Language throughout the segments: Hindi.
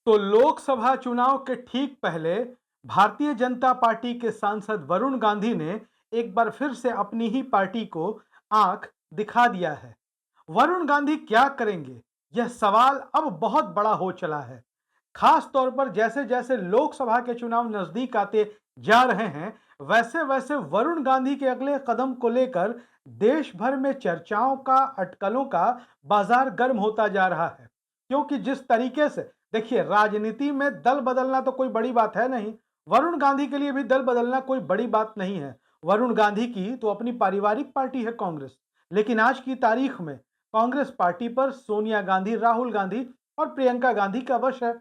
तो लोकसभा चुनाव के ठीक पहले भारतीय जनता पार्टी के सांसद वरुण गांधी ने एक बार फिर से अपनी ही पार्टी को आंख दिखा दिया है। वरुण गांधी क्या करेंगे, यह सवाल अब बहुत बड़ा हो चला है। खास तौर पर जैसे जैसे लोकसभा के चुनाव नजदीक आते जा रहे हैं, वैसे वैसे वरुण गांधी के अगले कदम को लेकर देश भर में चर्चाओं का, अटकलों का बाजार गर्म होता जा रहा है। क्योंकि जिस तरीके से देखिए, राजनीति में दल बदलना तो कोई बड़ी बात है नहीं। वरुण गांधी के लिए भी दल बदलना कोई बड़ी बात नहीं है। वरुण गांधी की तो अपनी पारिवारिक पार्टी है कांग्रेस, लेकिन आज की तारीख में कांग्रेस पार्टी पर सोनिया गांधी, राहुल गांधी और प्रियंका गांधी का वश है।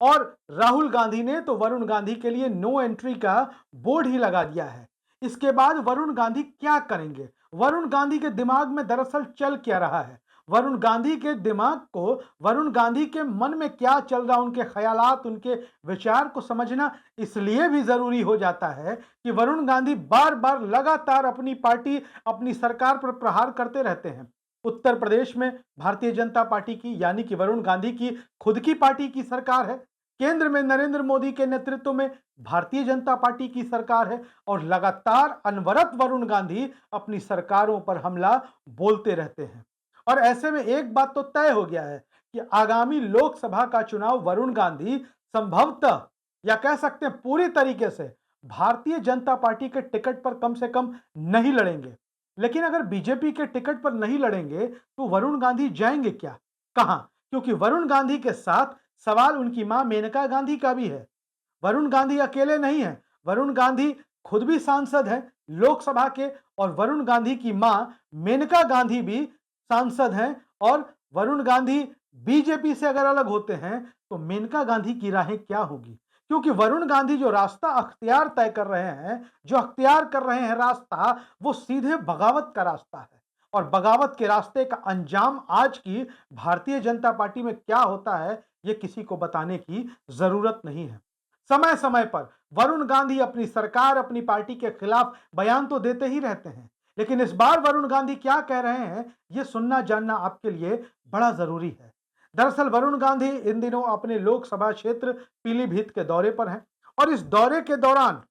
और राहुल गांधी ने तो वरुण गांधी के लिए नो एंट्री का बोर्ड ही लगा दिया है। इसके बाद वरुण गांधी क्या करेंगे? वरुण गांधी के दिमाग में दरअसल चल क्या रहा है? वरुण गांधी के दिमाग को, वरुण गांधी के मन में क्या चल रहा, उनके ख्यालात, उनके विचार को समझना इसलिए भी जरूरी हो जाता है कि वरुण गांधी बार बार लगातार अपनी पार्टी, अपनी सरकार पर प्रहार करते रहते हैं। उत्तर प्रदेश में भारतीय जनता पार्टी की, यानी कि वरुण गांधी की खुद की पार्टी की सरकार है। केंद्र में नरेंद्र मोदी के नेतृत्व में भारतीय जनता पार्टी की सरकार है और लगातार अनवरत वरुण गांधी अपनी सरकारों पर हमला बोलते रहते हैं। और ऐसे में एक बात तो तय हो गया है कि आगामी लोकसभा का चुनाव वरुण गांधी संभवतः, या कह सकते हैं पूरी तरीके से, भारतीय जनता पार्टी के टिकट पर कम से कम नहीं लड़ेंगे। लेकिन अगर बीजेपी के टिकट पर नहीं लड़ेंगे तो वरुण गांधी जाएंगे क्या, कहां? क्योंकि वरुण गांधी के साथ सवाल उनकी मां मेनका गांधी का भी है। वरुण गांधी अकेले नहीं है, वरुण गांधी खुद भी सांसद हैं लोकसभा के, और वरुण गांधी की मां मेनका गांधी भी सांसद हैं। और वरुण गांधी बीजेपी से अगर अलग होते हैं तो मेनका गांधी की राहें क्या होगी? क्योंकि वरुण गांधी जो रास्ता अख्तियार तय कर रहे हैं, जो अख्तियार कर रहे हैं रास्ता, वो सीधे बगावत का रास्ता है। और बगावत के रास्ते का अंजाम आज की भारतीय जनता पार्टी में क्या होता है, ये किसी को बताने की जरूरत नहीं है। समय समय पर वरुण गांधी अपनी सरकार, अपनी पार्टी के खिलाफ बयान तो देते ही रहते हैं, लेकिन इस बार वरुण गांधी क्या कह रहे हैं, यह सुनना जानना आपके लिए बड़ा जरूरी है। दरअसल वरुण गांधी इन दिनों अपने लोकसभा क्षेत्र पीलीभीत के दौरे पर हैं, और इस दौरे के दौरान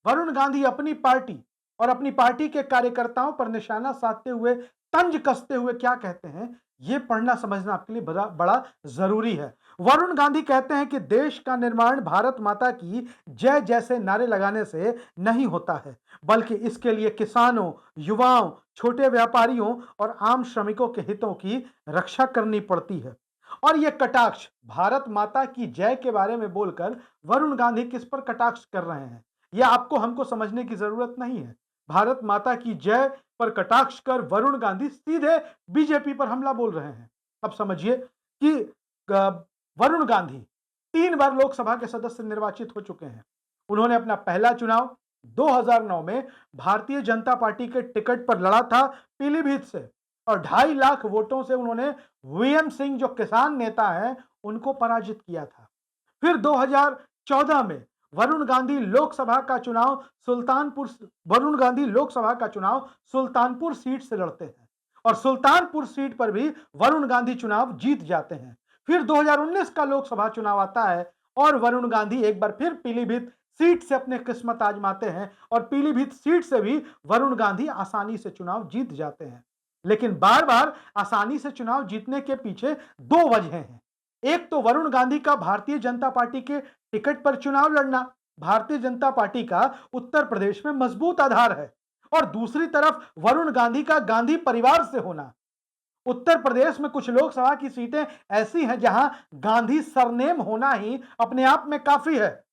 वरुण गांधी अपनी पार्टी और अपनी पार्टी के कार्यकर्ताओं पर निशाना साधते हुए, तंज कसते हुए क्या कहते हैं, यह पढ़ना समझना आपके लिए बड़ा बड़ा जरूरी है। वरुण गांधी कहते हैं कि देश का निर्माण भारत माता की जय जैसे नारे लगाने से नहीं होता है, बल्कि इसके लिए किसानों, युवाओं, छोटे व्यापारियों और आम श्रमिकों के हितों की रक्षा करनी पड़ती है। और यह कटाक्ष, भारत माता की जय के बारे में बोलकर वरुण गांधी किस पर कटाक्ष कर रहे हैं, यह आपको हमको समझने की जरूरत नहीं है। भारत माता की जय पर कटाक्ष कर वरुण गांधी सीधे बीजेपी पर हमला बोल रहे हैं। अब समझिए कि वरुण गांधी 3 बार लोकसभा के सदस्य निर्वाचित हो चुके हैं। उन्होंने अपना पहला चुनाव 2009 में भारतीय जनता पार्टी के टिकट पर लड़ा था पीलीभीत से, और 2.5 लाख वोटों से उन्होंने वीएम सिंह, जो किसान नेता हैं, उनको पराजित किया था। फिर 2014 में वरुण गांधी लोकसभा का चुनाव सुल्तानपुर सीट से लड़ते हैं, और सुल्तानपुर सीट पर भी वरुण गांधी चुनाव जीत जाते हैं। फिर 2019 का लोकसभा चुनाव आता है और वरुण गांधी एक बार फिर पीलीभीत सीट से अपने किस्मत आजमाते हैं, और पीलीभीत सीट से भी वरुण गांधी आसानी से चुनाव जीत जाते हैं। लेकिन बार बार आसानी से चुनाव जीतने के पीछे दो वजह हैं। एक तो वरुण गांधी का भारतीय जनता पार्टी के टिकट पर चुनाव लड़ना, भारतीय जनता पार्टी का उत्तर प्रदेश में मजबूत आधार है। और दूसरी तरफ वरुण गांधी का गांधी परिवार से होना। उत्तर प्रदेश में कुछ लोकसभा की सीटें ऐसी हैं जहां गांधी सरनेम होना ही अपने आप में काफी है,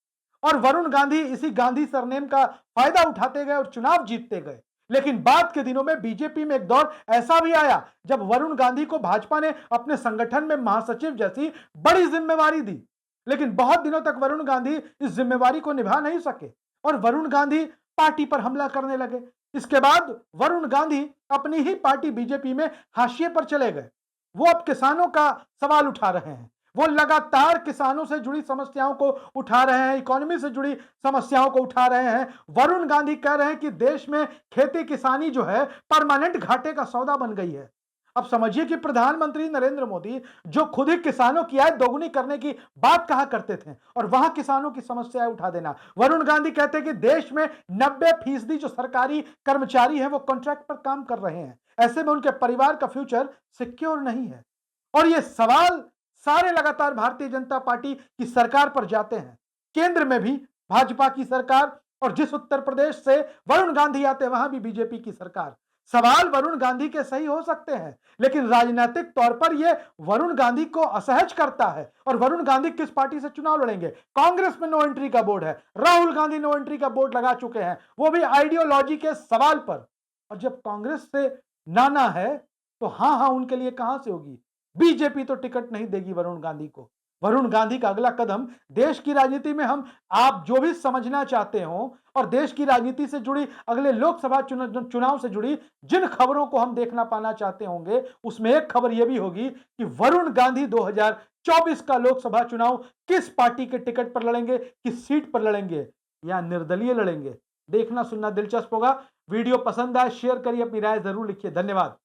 और वरुण गांधी इसी गांधी सरनेम का फायदा उठाते गए और चुनाव जीतते गए। लेकिन बाद के दिनों में बीजेपी में एक दौर ऐसा भी आया जब वरुण गांधी को भाजपा ने अपने संगठन में महासचिव जैसी बड़ी जिम्मेवारी दी, लेकिन बहुत दिनों तक वरुण गांधी इस जिम्मेवारी को निभा नहीं सके और वरुण गांधी पार्टी पर हमला करने लगे। इसके बाद वरुण गांधी अपनी ही पार्टी बीजेपी में हाशिए पर चले गए। वो अब किसानों का सवाल उठा रहे हैं, वो लगातार किसानों से जुड़ी समस्याओं को उठा रहे हैं, इकोनॉमी से जुड़ी समस्याओं को उठा रहे हैं। वरुण गांधी कह रहे हैं कि देश में खेती किसानी जो है परमानेंट घाटे का सौदा बन गई है। अब समझिए कि प्रधानमंत्री नरेंद्र मोदी जो खुद ही किसानों की आय दोगुनी करने की बात कहा करते थे और वहां किसानों की समस्याएं उठा देना। वरुण गांधी कहते हैं कि देश में 90% जो सरकारी कर्मचारी हैं वो कॉन्ट्रैक्ट पर काम कर रहे हैं। ऐसे में उनके परिवार का फ्यूचर सिक्योर नहीं है। और ये सवाल सारे लगातार भारतीय जनता पार्टी की सरकार पर जाते हैं। केंद्र में भी भाजपा की सरकार और जिस उत्तर प्रदेश से वरुण गांधी आते हैं वहां भी बीजेपी की सरकार। सवाल वरुण गांधी के सही हो सकते हैं, लेकिन राजनीतिक तौर पर यह वरुण गांधी को असहज करता है। और वरुण गांधी किस पार्टी से चुनाव लड़ेंगे? कांग्रेस में नो एंट्री का बोर्ड है, राहुल गांधी नो एंट्री का बोर्ड लगा चुके हैं, वो भी आइडियोलॉजी के सवाल पर। और जब कांग्रेस से नाना है तो हां हां उनके लिए कहां से होगी? बीजेपी तो टिकट नहीं देगी वरुण गांधी को। वरुण गांधी का अगला कदम देश की राजनीति में हम आप जो भी समझना चाहते हो और देश की राजनीति से जुड़ी अगले लोकसभा चुनाव से जुड़ी जिन खबरों को हम देखना पाना चाहते होंगे, उसमें एक खबर यह भी होगी कि वरुण गांधी 2024 का लोकसभा चुनाव किस पार्टी के टिकट पर लड़ेंगे, किस सीट पर लड़ेंगे या निर्दलीय लड़ेंगे। देखना सुनना दिलचस्प होगा। वीडियो पसंद आए शेयर करिए, अपनी राय जरूर लिखिए। धन्यवाद।